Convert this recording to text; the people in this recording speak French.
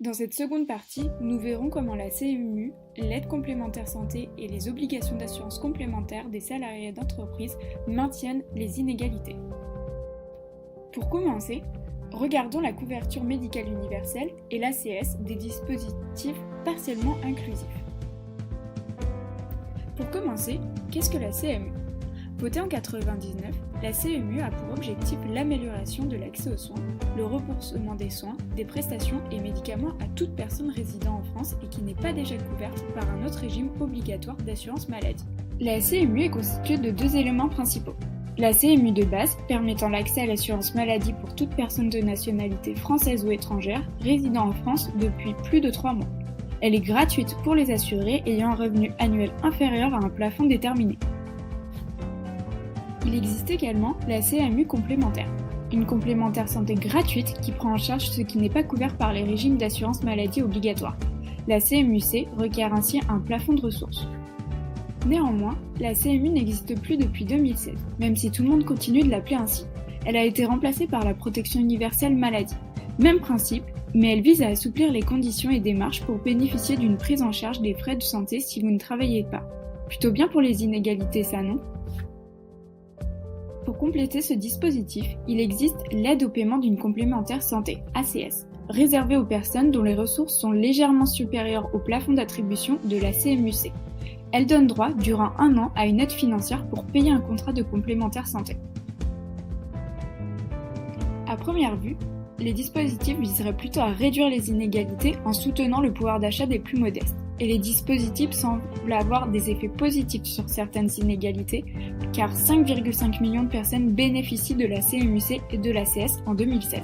Dans cette seconde partie, nous verrons comment la CMU, l'aide complémentaire santé et les obligations d'assurance complémentaire des salariés d'entreprise maintiennent les inégalités. Pour commencer, regardons la couverture médicale universelle et l'ACS des dispositifs partiellement inclusifs. Pour commencer, qu'est-ce que la CMU ? Votée en 1999, la CMU a pour objectif l'amélioration de l'accès aux soins, le remboursement des soins, des prestations et médicaments à toute personne résidant en France et qui n'est pas déjà couverte par un autre régime obligatoire d'assurance maladie. La CMU est constituée de deux éléments principaux. La CMU de base, permettant l'accès à l'assurance maladie pour toute personne de nationalité française ou étrangère résidant en France depuis plus de 3 mois. Elle est gratuite pour les assurés ayant un revenu annuel inférieur à un plafond déterminé. Il existe également la CMU complémentaire, une complémentaire santé gratuite qui prend en charge ce qui n'est pas couvert par les régimes d'assurance maladie obligatoires. La CMU-C requiert ainsi un plafond de ressources. Néanmoins, la CMU n'existe plus depuis 2016, même si tout le monde continue de l'appeler ainsi. Elle a été remplacée par la protection universelle maladie. Même principe, mais elle vise à assouplir les conditions et démarches pour bénéficier d'une prise en charge des frais de santé si vous ne travaillez pas. Plutôt bien pour les inégalités, ça non ? Pour compléter ce dispositif, il existe l'aide au paiement d'une complémentaire santé, ACS, réservée aux personnes dont les ressources sont légèrement supérieures au plafond d'attribution de la CMU-C. Elle donne droit, durant 1 an, à une aide financière pour payer un contrat de complémentaire santé. À première vue, les dispositifs viseraient plutôt à réduire les inégalités en soutenant le pouvoir d'achat des plus modestes. Et les dispositifs semblent avoir des effets positifs sur certaines inégalités, car 5,5 millions de personnes bénéficient de la CMU-C et de l'ACS en 2016.